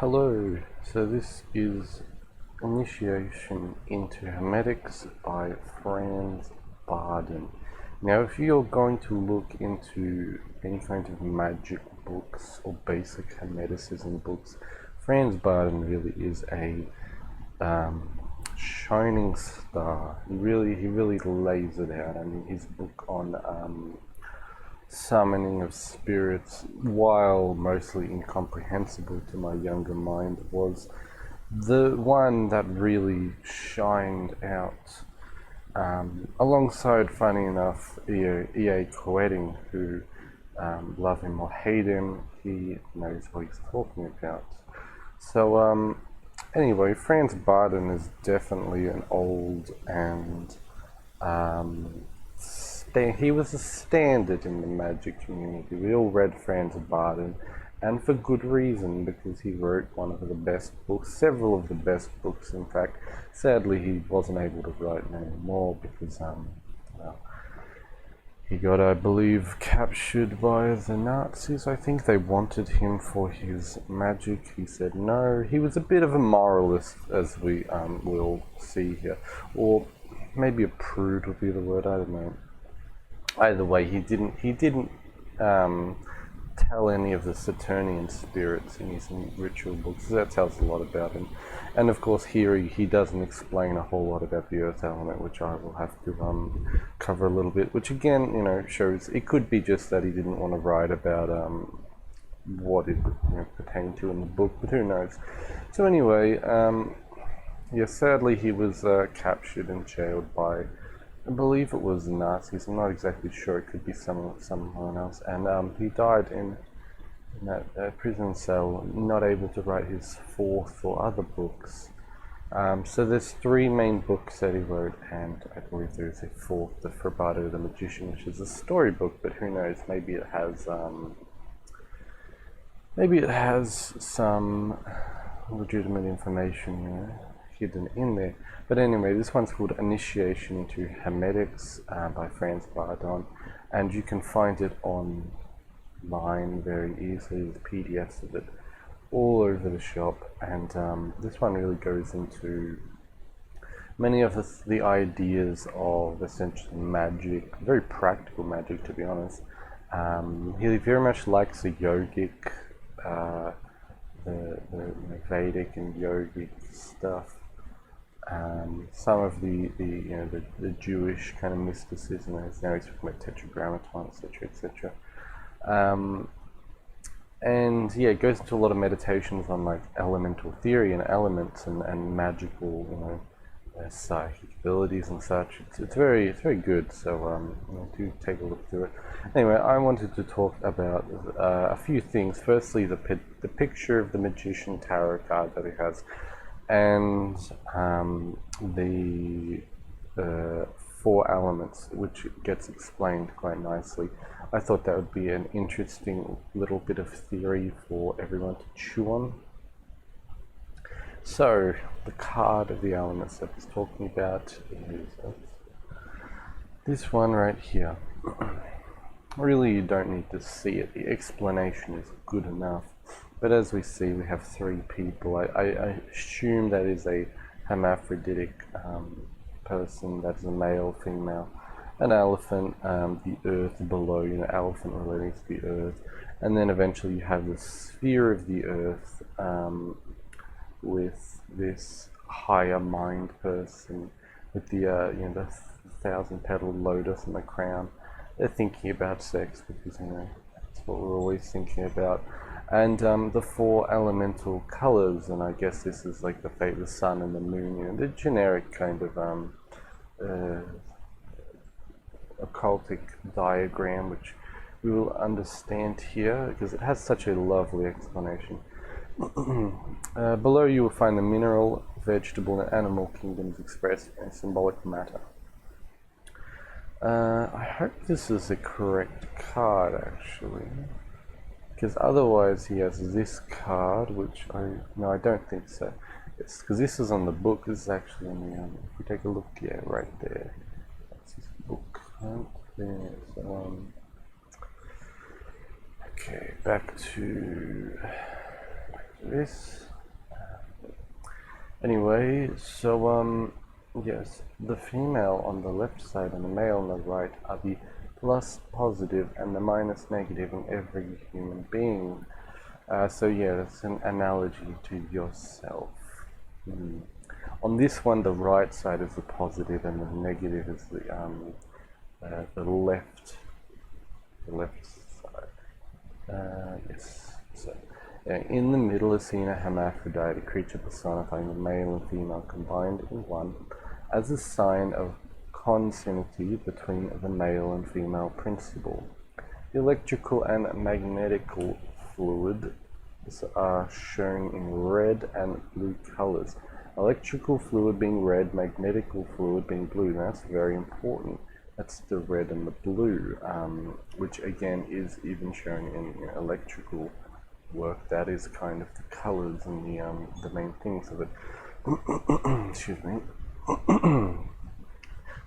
Hello, so this is Initiation into Hermetics by Franz Bardon. Now, if you're going to look into any kind of magic books or basic Hermeticism books, Franz Bardon really is a shining star. He really lays it out. I mean, his book on summoning of spirits, while mostly incomprehensible to my younger mind, was the one that really shined out. Alongside, funny enough, E.A. Koetting, who, love him or hate him, he knows what he's talking about. So, anyway, Franz Bardon is definitely an old and he was a standard in the magic community. We all read Franz Bardon, and for good reason, because he wrote one of the best books, several of the best books, in fact. Sadly, he wasn't able to write many more because, well, he got, I believe, captured by the Nazis. I think they wanted him for his magic. He said no. He was a bit of a moralist, as we will see here, or maybe a prude would be the word. I don't know. Either way, he didn't tell any of the Saturnian spirits in his ritual books. So that tells a lot about him. And of course, here he doesn't explain a whole lot about the earth element, which I will have to cover a little bit. Which again, shows it could be just that he didn't want to write about what it pertained to in the book, but who knows. So anyway, yeah, sadly he was captured and jailed by, I believe it was the Nazis. I'm not exactly sure. It could be someone else. And he died in that prison cell, not able to write his fourth or other books. So there's three main books that he wrote, and I believe there's a fourth, the Bardon the Magician, which is a storybook. But who knows? Maybe it has some legitimate information, hidden in there. But anyway, this one's called Initiation into Hermetics by Franz Bardon, and you can find it online very easily with PDFs of it all over the shop. And this one really goes into many of the ideas of essentially magic, very practical magic, to be honest. He very much likes the yogic, the Vedic and yogic stuff. Some of the Jewish kind of mysticism, as now he's talking about tetragrammaton, etc., etc. And yeah, it goes into a lot of meditations on like elemental theory and elements and magical, psychic abilities and such. It's very good. So do take a look through it. Anyway, I wanted to talk about a few things. Firstly, the picture of the magician tarot card that he has, and the four elements, which gets explained quite nicely. I thought that would be an interesting little bit of theory for everyone to chew on. So, the card of the elements that I was talking about is this one right here. Really, you don't need to see it. The explanation is good enough. But as we see, we have three people. I assume that is a hermaphroditic person. That's a male, female, an elephant, the earth below, elephant relating to the earth. And then eventually you have the sphere of the earth with this higher mind person with the, the thousand-petaled lotus and the crown. They're thinking about sex because, that's what we're always thinking about. And the four elemental colors, and I guess this is like the fate of the sun and the moon, the generic kind of occultic diagram, which we will understand here because it has such a lovely explanation. Below you will find the mineral, vegetable, and animal kingdoms expressed in symbolic matter. I hope this is the correct card, actually. Because otherwise he has this card, which I don't think so. It's because this is on the book. This is actually on the if we take a look, yeah, right there. That's his book right there. So okay, back to this. Anyway, so yes, the female on the left side and the male on the right are the plus positive and the minus negative in every human being. So yeah, that's an analogy to yourself. On this one, the right side is the positive and the negative is the left side. Yes. So in the middle is seen a hermaphrodite, a creature personifying the male and female combined in one, as a sign of consanguinity between the male and female principle. The electrical and magnetical fluids are shown in red and blue colors. Electrical fluid being red, magnetical fluid being blue. And that's very important. That's the red and the blue, which again is even shown in electrical work. That is kind of the colors and the main things of it. Excuse me.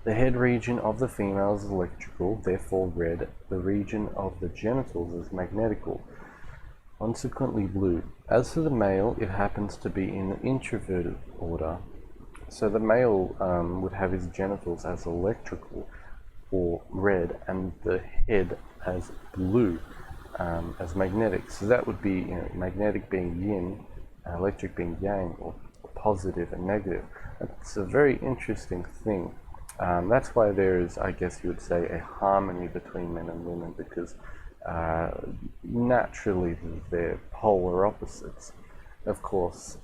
The head region of the female is electrical, therefore red. The region of the genitals is magnetical, consequently blue. As for the male, it happens to be in the introverted order. So the male would have his genitals as electrical or red, and the head as blue, as magnetic. So that would be, magnetic being yin, electric being yang, or positive and negative. That's a very interesting thing. That's why there is, I guess you would say, a harmony between men and women, because naturally they're polar opposites. Of course,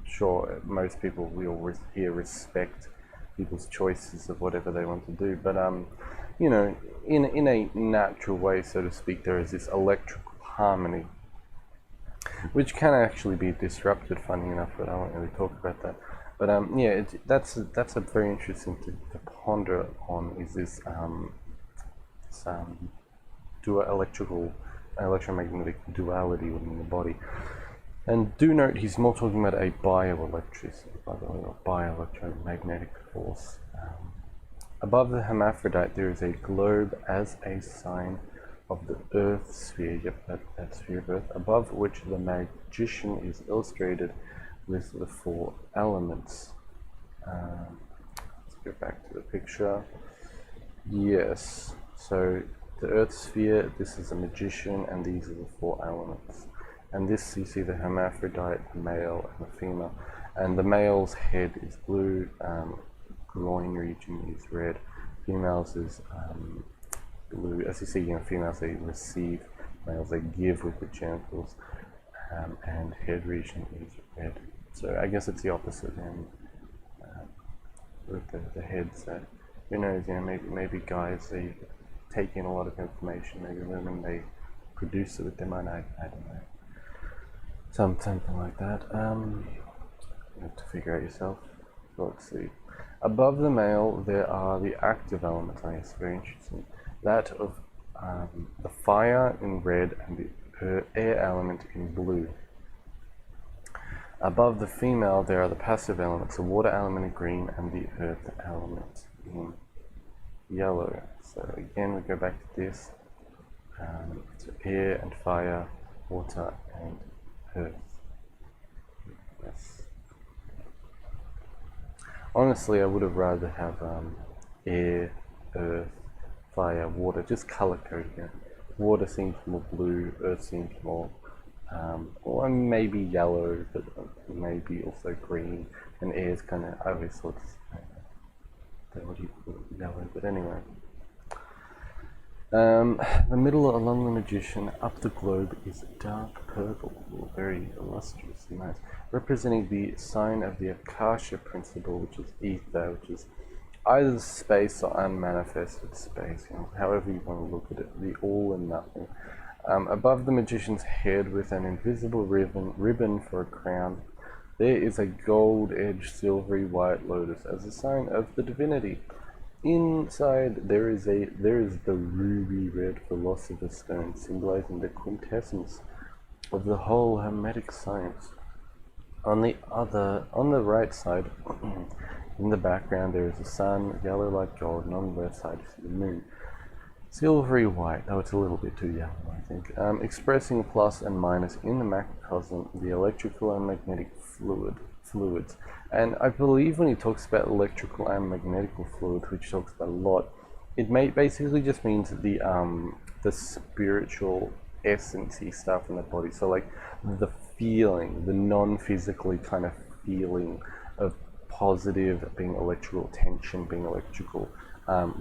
sure, most people will here respect people's choices of whatever they want to do, but in a natural way, so to speak, there is this electrical harmony, which can actually be disrupted, funny enough, but I won't really talk about that. But that's a very interesting to ponder on, is this electromagnetic duality within the body. And do note, he's more talking about a bioelectricity, by the way, or bioelectromagnetic force. Above the hermaphrodite, there is a globe as a sign of the earth sphere, that sphere of earth, above which the magician is illustrated with the 4 elements. Let's go back to the picture. Yes, so the earth sphere, this is a magician, and these are the 4 elements. And this, you see the hermaphrodite, the male and the female. And the male's head is blue, groin region is red, females is blue. As you see, females, they receive, males, they give with the genitals, and head region is red. So I guess it's the opposite, with the heads. Who knows? Maybe guys, they take in a lot of information. Maybe women, they produce it with their mind. I don't know. Something like that. You have to figure out yourself. Let's see. Above the male, there are the active elements. I guess very interesting. That of the fire in red and the air element in blue. Above the female, there are the passive elements, the water element in green and the earth element in yellow. So again, we go back to this. So air and fire, water and earth. Yes. Honestly, I would have rather have air, earth, fire, water, just color coding. Water seems more blue, earth seems more or maybe yellow, but maybe also green, and air is kind of, I always thought what do you call it, yellow, but anyway. The middle along the magician, up the globe, is dark purple, very illustrious, nice, representing the sign of the Akasha principle, which is ether, which is either space or unmanifested space, however you want to look at it, the all and nothing. Above the magician's head, with an invisible ribbon for a crown, there is a gold-edged silvery white lotus as a sign of the divinity. Inside there is the ruby red philosopher's stone, symbolizing the quintessence of the whole Hermetic science. On the right side, in the background, there is the sun, yellow like gold, and on the left side is the moon. Silvery white, though it's a little bit too yellow, I think. Expressing plus and minus in the macrocosm, the electrical and magnetic fluids. And I believe when he talks about electrical and magnetical fluids, which talks about a lot, it basically just means the spiritual essence-y stuff in the body. So like the feeling, the non-physically kind of feeling of positive being electrical, tension being electrical,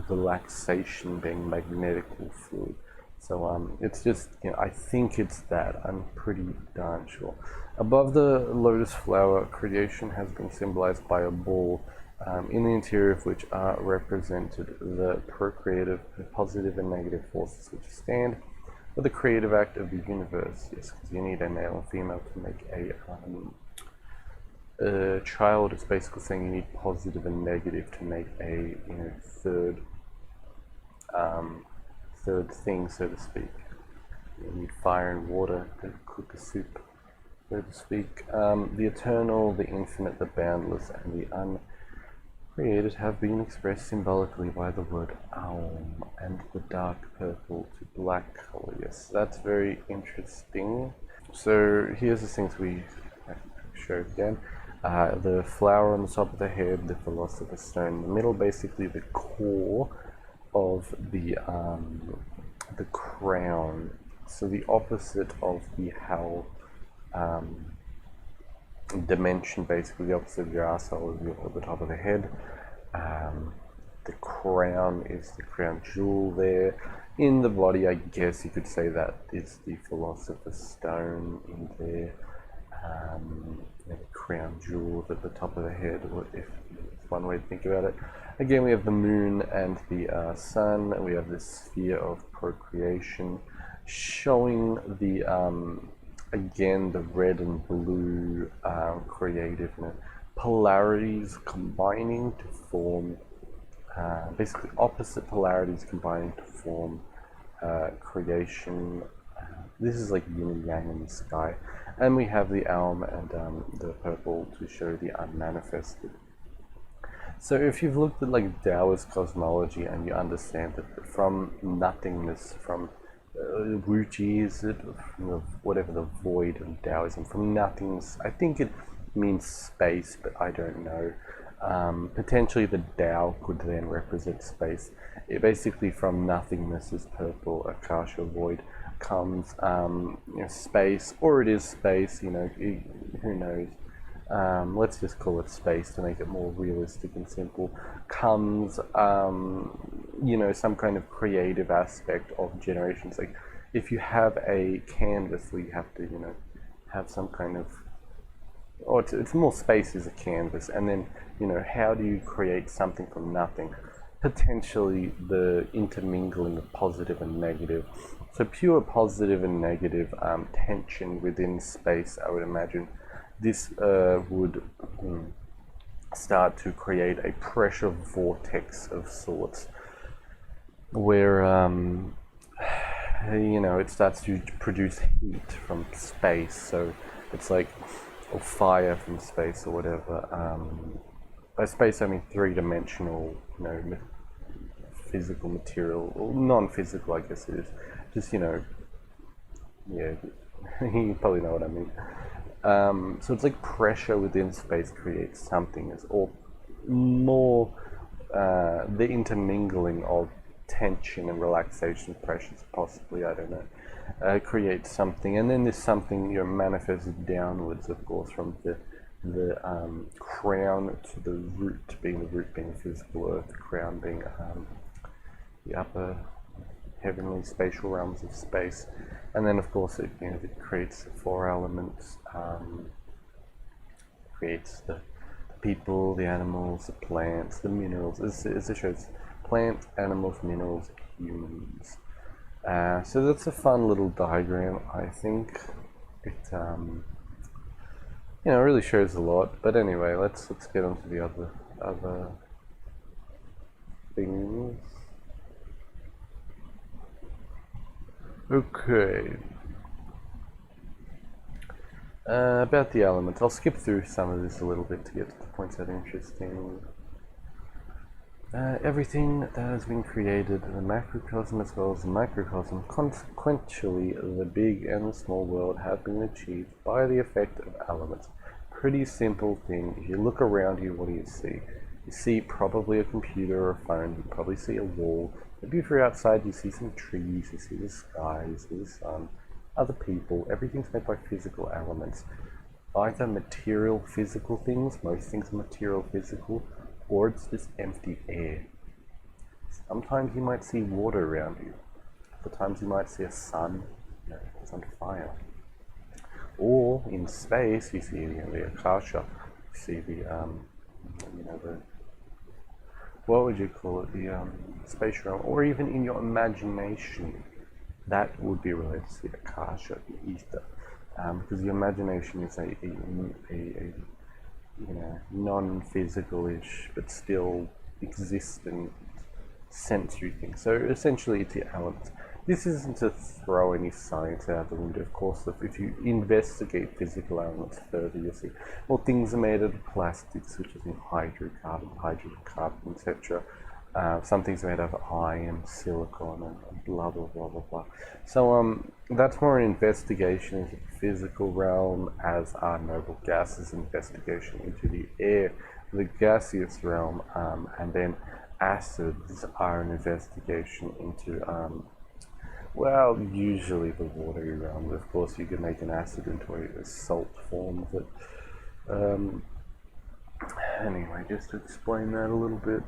relaxation being magnetical fluid. So it's just, I think it's that. I'm pretty darn sure. Above the lotus flower, creation has been symbolized by a ball, in the interior of which are represented the procreative, positive and negative forces which stand for the creative act of the universe. Yes, because you need a male and female to make a child. It's basically saying you need positive and negative to make a third thing, so to speak. You need fire and water to cook a soup, so to speak. The eternal, the infinite, the boundless, and the uncreated have been expressed symbolically by the word aum and the dark purple to black color. Yes, that's very interesting. So here's the things we showed again. The flower on the top of the head, the philosopher's stone in the middle, basically the core of the crown. So the opposite of the hell dimension, basically the opposite of your asshole is at the top of the head. The crown is the crown jewel there. In the body, I guess you could say that is the philosopher's stone in there. The crown jewel at the top of the head, if it's one way to think about it. Again, we have the moon and the sun. We have this sphere of procreation, showing the again the red and blue creative polarities combining to form basically opposite polarities combining to form creation. This is like yin and yang in the sky. And we have the aum and the purple to show the unmanifested. So if you've looked at like Taoist cosmology and you understand that from nothingness, from Wuji is it, from whatever the void of Taoism, from nothingness, I think it means space, but I don't know. Potentially the Tao could then represent space. It basically from nothingness is purple, Akasha void, comes space, or it is space, who knows. Let's just call it space to make it more realistic and simple. Comes some kind of creative aspect of generations. Like if you have a canvas where you have to have some kind of, it's more space as a canvas, and then how do you create something from nothing? Potentially the intermingling of positive and negative. So pure positive and negative tension within space, I would imagine. This would start to create a pressure vortex of sorts, where it starts to produce heat from space. So it's like, or fire from space, or whatever. By space I mean three-dimensional, physical material, or non-physical, I guess it is. Just yeah, you probably know what I mean. So it's like pressure within space creates something, or more the intermingling of tension and relaxation, pressures, possibly, I don't know, creates something, and then this something manifests downwards, of course, from the crown to the root being the physical earth, the crown being the upper heavenly spatial realms of space, and then of course it creates the four elements, creates the people, the animals, the plants, the minerals. As it shows, plants, animals, minerals, humans. So that's a fun little diagram. I think it really shows a lot. But anyway, let's get on to the other things. Okay. About the elements, I'll skip through some of this a little bit to get to the points that are interesting. Everything that has been created, the macrocosm as well as the microcosm, consequentially the big and the small world have been achieved by the effect of elements. Pretty simple thing. If you look around you, what do you see? You see probably a computer or a phone, you probably see a wall. Maybe if you're outside, you see some trees, you see the sky, you see the sun, other people. Everything's made by physical elements. Either material physical things, most things are material physical, or it's just empty air. Sometimes you might see water around you. Other times you might see a sun, it's on fire. Or in space, you see the akasha, you see the what would you call it, the space realm, or even in your imagination, that would be related to the akasha, the ether, because your imagination is a non-physical-ish but still existent sensory thing. So essentially it's the elements. This isn't to throw any science out the window. Of course, if you investigate physical elements further, you'll see, well, things are made out of plastics, such as in hydrocarbon, etc. Some things are made out of iron, silicon, and blah, blah, blah, blah, blah. So that's more an investigation into the physical realm, as are noble gases investigation into the air, the gaseous realm, and then acids are an investigation into well, usually the watery realm. Of course, you can make an acid into a salt form, but anyway, just to explain that a little bit.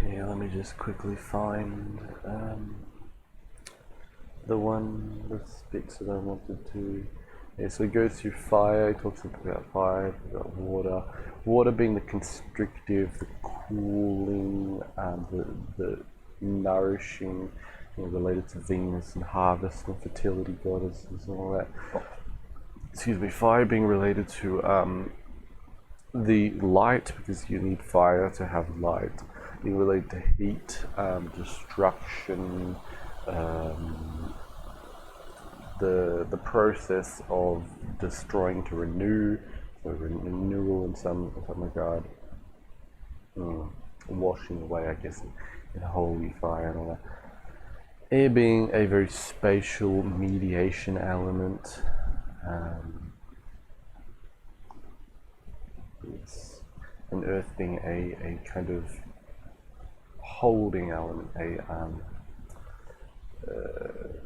Yeah, let me just quickly find the speaks that I wanted to. Yeah, so it goes through fire, it talks about fire, about water. Water being the constrictive, the cooling, the nourishing, related to Venus and harvest and fertility goddesses and all that. Excuse me, fire being related to the light, because you need fire to have light. Being related to heat, destruction, the process of destroying to renew, so renewal in some regard, washing away, I guess, in holy fire and all that. Air being a very spatial mediation element, yes. And earth being a kind of holding element,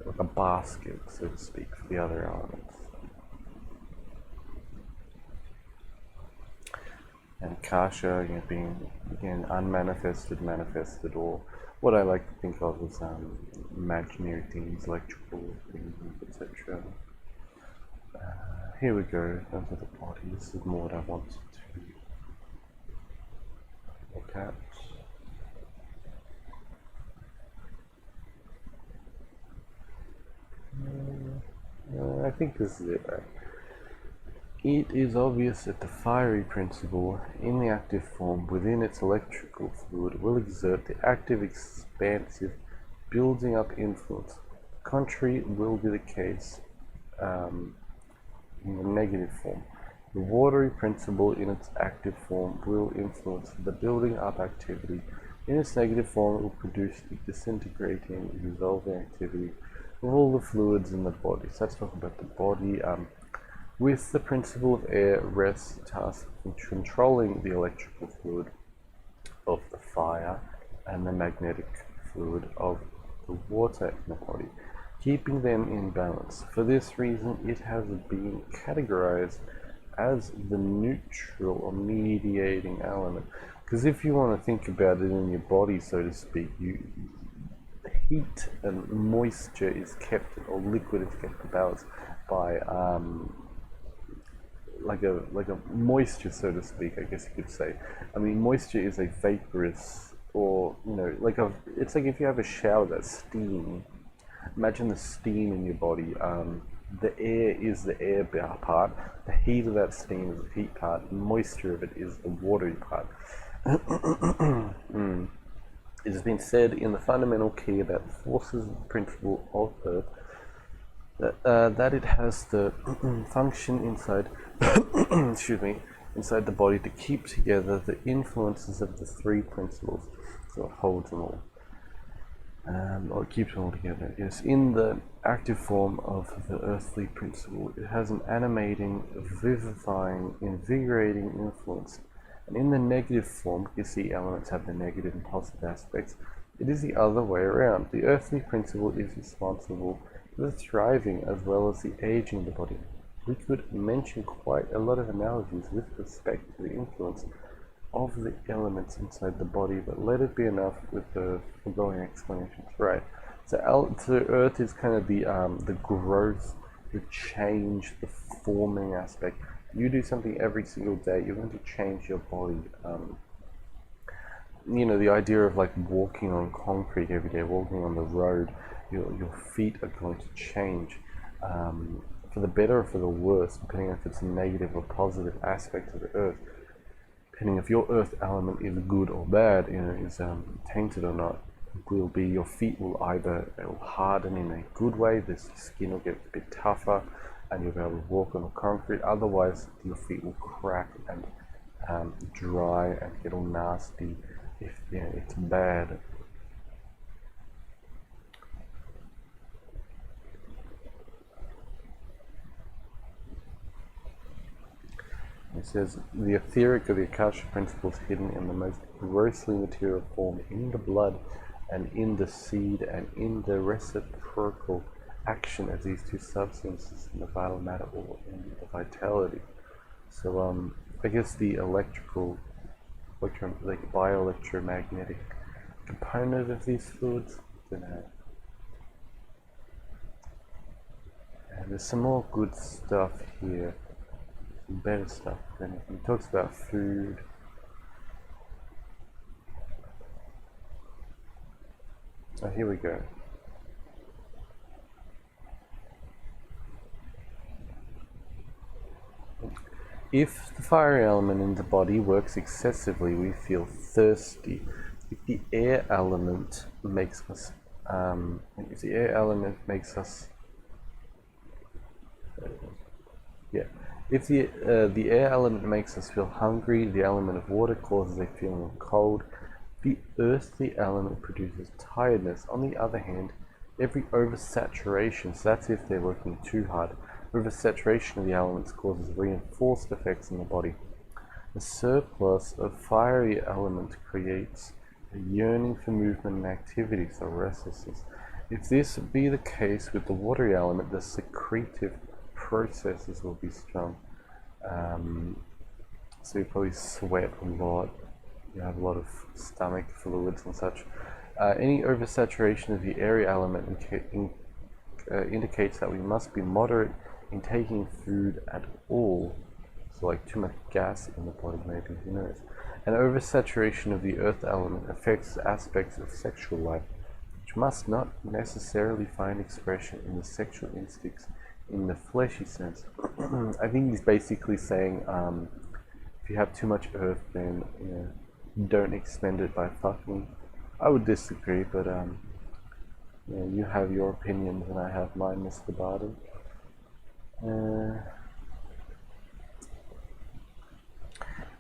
like a basket, so to speak, for the other elements. And Akasha, being again unmanifested, manifested, or what I like to think of as imaginary things, electrical things, etc. Here we go, onto the body. This is more what I wanted to look at. I think this is it, right? It is obvious that the fiery principle, in the active form within its electrical fluid, will exert the active, expansive, building up influence. The contrary will be the case in the negative form. The watery principle, in its active form, will influence the building up activity. In its negative form, it will produce the disintegrating, dissolving activity of all the fluids in the body. So let's talk about the body. With the principle of air rests the task of controlling the electrical fluid of the fire and the magnetic fluid of the water in the body, keeping them in balance. For this reason, it has been categorized as the neutral or mediating element. Because if you want to think about it in your body, so to speak, heat and moisture is kept, or liquid is kept in balance by like a moisture, so to speak, I guess you could say. I mean, moisture is a vaporous, or it's like if you have a shower that's steam. Imagine the steam in your body. The air is the air part, the heat of that steam is the heat part, the moisture of it is the watery part. It has been said in the fundamental key about the forces of the principle of Earth that it has the function inside, excuse me, inside the body to keep together the influences of the three principles, so it holds them all, or it keeps them all together. Yes, in the active form of the earthly principle, it has an animating, vivifying, invigorating influence. And in the negative form, because the elements have the negative and positive aspects, it is the other way around. The earthly principle is responsible for the thriving as well as the aging of the body. We could mention quite a lot of analogies with respect to the influence of the elements inside the body, but let it be enough with the foregoing explanations. Right. So Earth is kind of the growth, the change, the forming aspect. You do something every single day, you're going to change your body. You know, the idea of like walking on concrete every day, walking on the road, your feet are going to change for the better or for the worse, depending on if it's a negative or positive aspect of the earth. Depending if your earth element is good or bad, you know, is tainted or not, will be your feet will either harden in a good way, the skin will get a bit tougher, and you'll be able to walk on the concrete. Otherwise, your feet will crack and dry and get all nasty if it's bad. It says, the etheric or the Akashic principle is hidden in the most grossly material form, in the blood and in the seed and in the reciprocal action of these two substances in the vital matter or in the vitality. So I guess the like bioelectromagnetic component of these fluids, and there's some more good stuff here. Better stuff than anything. He talks about food. Oh, here we go. If the fire element in the body works excessively, we feel thirsty. If the air element makes us, If the air element makes us feel hungry, the element of water causes a feeling of cold, the earthly element produces tiredness. On the other hand, every oversaturation, so that's if they're working too hard, oversaturation of the elements causes reinforced effects in the body. The surplus of fiery element creates a yearning for movement and activity, so restlessness. If this be the case with the watery element, the secretive processes will be strong. So you probably sweat a lot, you have a lot of stomach fluids and such. Any oversaturation of the airy element indicates that we must be moderate in taking food at all. So like too much gas in the body, maybe, who knows. An oversaturation of the earth element affects aspects of sexual life, which must not necessarily find expression in the sexual instincts in the fleshy sense. I think he's basically saying if you have too much earth, then don't expend it by fucking. I would disagree, but you have your opinions and I have mine, Mr. Bardon.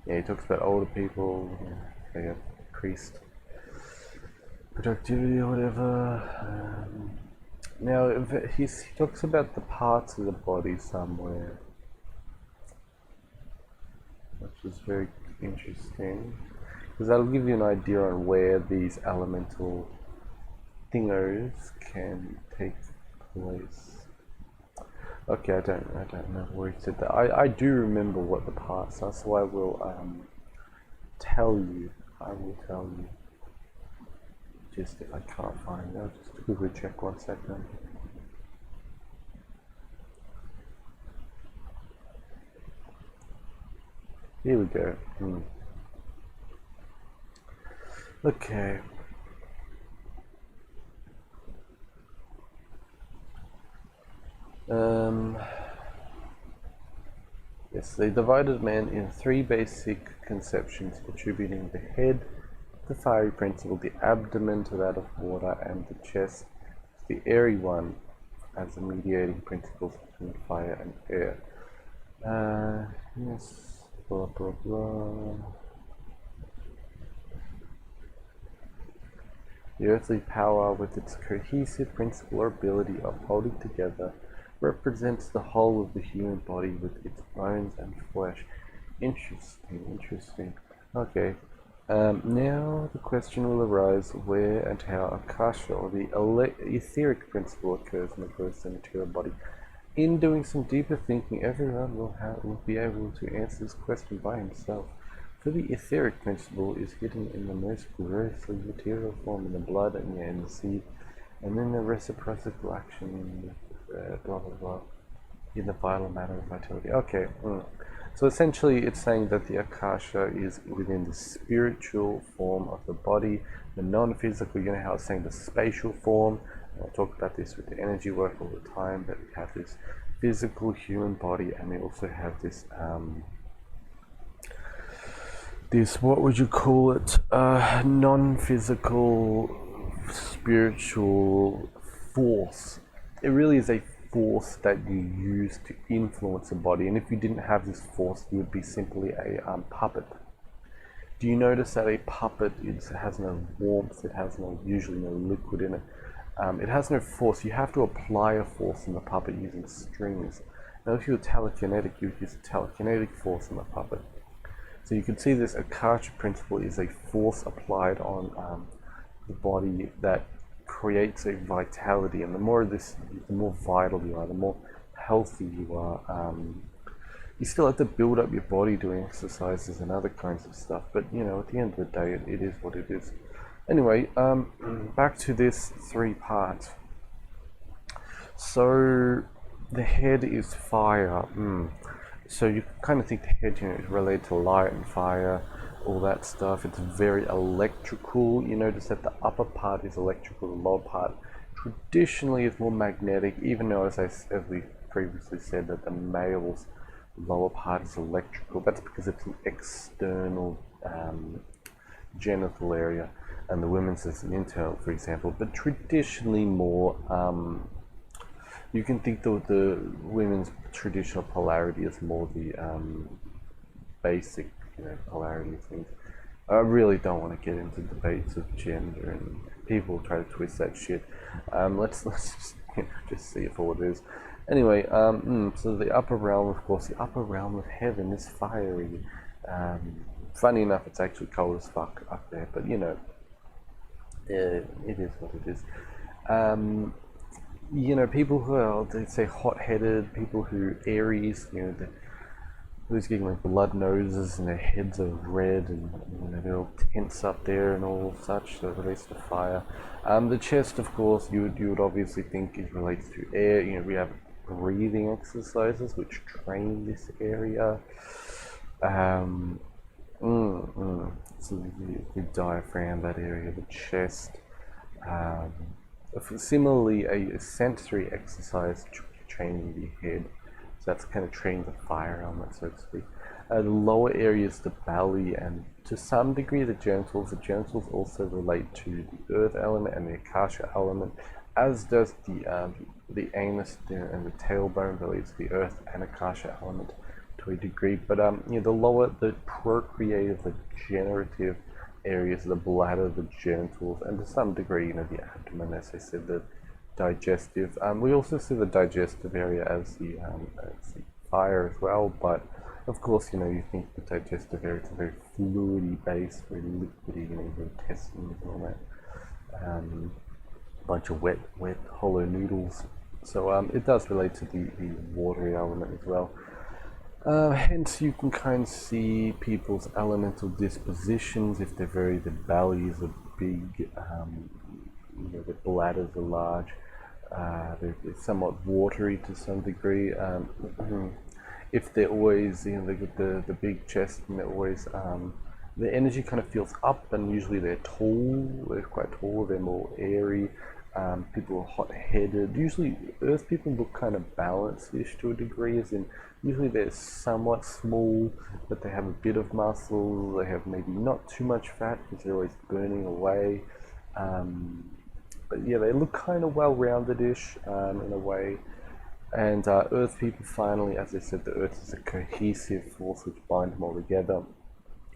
He talks about older people, they have increased productivity or whatever. Now, he talks about the parts of the body somewhere, which is very interesting, because that'll give you an idea on where these elemental thingos can take place. Okay, I don't know where he said that. I do remember what the parts are, so I will tell you. I will tell you. Just if I can't find it, I'll just quickly check 1 second. Here we go. Okay. Yes, they divided man in 3 basic conceptions, attributing the head to the fiery principle, the abdomen to that of water, and the chest to the airy one. as the mediating principles between fire and air. Yes, blah blah blah. The earthly power, with its cohesive principle or ability of holding together, represents the whole of the human body with its bones and flesh. Interesting. Okay. Now the question will arise where and how Akasha, or the etheric principle, occurs in the gross and material body. In doing some deeper thinking, everyone will be able to answer this question by himself. For the etheric principle is hidden in the most grossly material form, in the blood and in the seed, and then the reciprocal action in the blah blah blah, in the vital matter of vitality. Okay. So essentially it's saying that the Akasha is within the spiritual form of the body, the non-physical, you know how it's saying the spatial form. I talk about this with the energy work all the time, that we have this physical human body, and we also have this what would you call it, non-physical spiritual force. It really is a force that you use to influence the body, and if you didn't have this force, you would be simply a puppet. Do you notice that a puppet has no warmth, it has usually no liquid in it, it has no force. You have to apply a force in the puppet using strings. Now if you're telekinetic, you would use a telekinetic force in the puppet. So you can see this Akasha principle is a force applied on the body that creates a vitality, and the more vital you are, the more healthy you are. You still have to build up your body doing exercises and other kinds of stuff, but you know, at the end of the day, it is what it is. Anyway, back to this 3 parts. So the head is fire. So you kind of think the head, is related to light and fire, all that stuff. It's very electrical. You notice that the upper part is electrical, the lower part traditionally is more magnetic, even though, as we previously said, that the male's lower part is electrical. That's because it's an external genital area, and the women's is an internal, for example. But traditionally more, you can think the women's traditional polarity is more the basic, polarity of things. I really don't want to get into debates of gender, and people try to twist that shit. Let's just see it for what it is. Anyway, so the upper realm, of course, the upper realm of heaven is fiery. Funny enough, it's actually cold as fuck up there, but it is what it is. People who are, they say, hot-headed, people who Aries, who's getting like blood noses and their heads are red, and they're all tense up there and all such, so it relates to fire. The chest, of course, you would obviously think it relates to air. We have breathing exercises which train this area. So the diaphragm, that area, the chest. Similarly, a sensory exercise training the head. So that's kind of training the fire element, so to speak. The lower area is the belly, and to some degree the genitals. The genitals also relate to the earth element and the Akasha element, as does the anus and the tailbone relates to the earth and Akasha element to a degree. But the lower, the procreative, the generative areas, the bladder, the genitals, and to some degree, the abdomen, as I said, the digestive. We also see the digestive area as the fire as well, but of course, you think the digestive area is a very fluidy base, very liquidy, your intestines and all that. Bunch of wet, hollow noodles. So it does relate to the watery element as well. Hence, you can kind of see people's elemental dispositions. If the bellies are big, the bladders are large. They're somewhat watery to some degree. If they're always, they got the big chest, and they're always, the energy kind of feels up, and usually they're tall. They're quite tall. They're more airy. People are hot-headed. Usually, Earth people look kind of balanced-ish to a degree, as in usually they're somewhat small, but they have a bit of muscle. They have maybe not too much fat because they're always burning away. but yeah, they look kind of well-rounded-ish in a way. And Earth people, finally, as I said, the Earth is a cohesive force which binds them all together.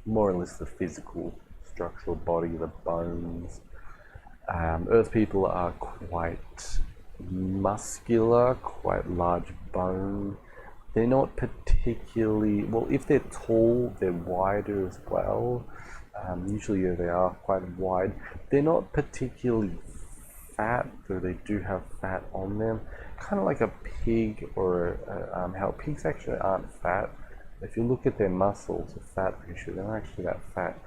More or less the physical, structural body, the bones. Earth people are quite muscular, quite large bone. They're not particularly, well, if they're tall, they're wider as well. Usually they are quite wide. They're not particularly fat, though they do have fat on them. Kind of like a pig, or how pigs actually aren't fat. If you look at their muscles, the fat ratio, they're not actually that fat.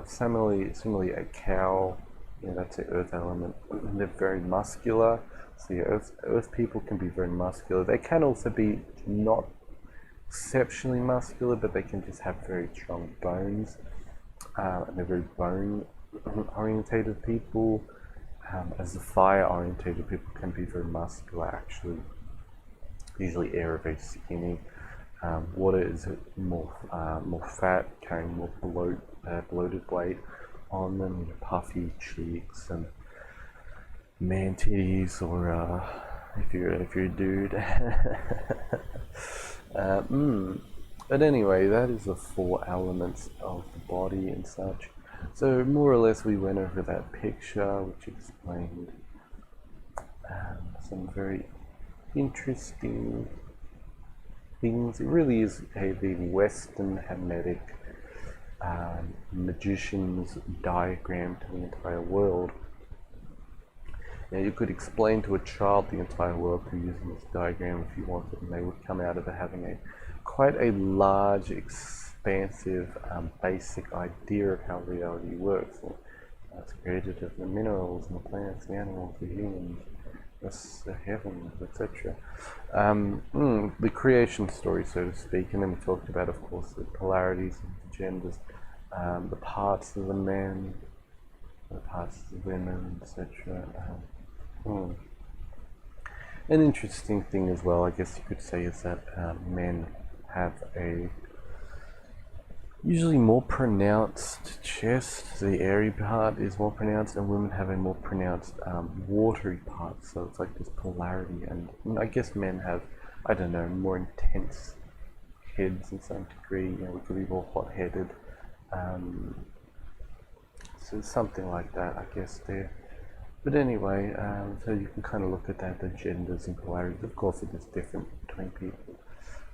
Similarly, a cow, that's the earth element. They're very muscular. So yeah, earth people can be very muscular. They can also be not exceptionally muscular, but they can just have very strong bones. And they're very bone orientated people. As the fire orientated people can be very muscular actually. Usually air are very skinny. Water is more fat, carrying more bloated weight on them, puffy cheeks and man titties, or if you're a dude. But anyway, that is the 4 elements of the body and such. So more or less we went over that picture, which explained some very interesting things. It really is the Western Hermetic magician's diagram to the entire world. Now you could explain to a child the entire world through using this diagram if you wanted, and they would come out of it having quite a large, expansive, basic idea of how reality works. It's created of the minerals and the plants, the animals, the humans, the heavens, etc. The creation story, so to speak, and then we talked about, of course, the polarities and the genders, the parts of the men, the parts of the women, etc. An interesting thing as well, I guess you could say, is that men have a usually more pronounced chest. The airy part is more pronounced, and women have a more pronounced watery part. So it's like this polarity, and I guess men have, I don't know, more intense heads in some degree. We could be more hot-headed. So something like that, I guess, there. But anyway, so you can kind of look at that, the genders and polarities. Of course, it is different between people.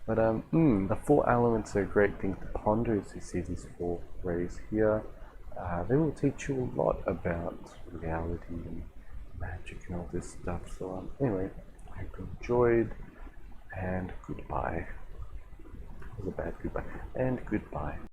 But the 4 elements are a great thing to ponder as you see these 4 rays here. They will teach you a lot about reality and magic and all this stuff. So anyway, I hope you enjoyed, and goodbye. It was a bad goodbye. And goodbye.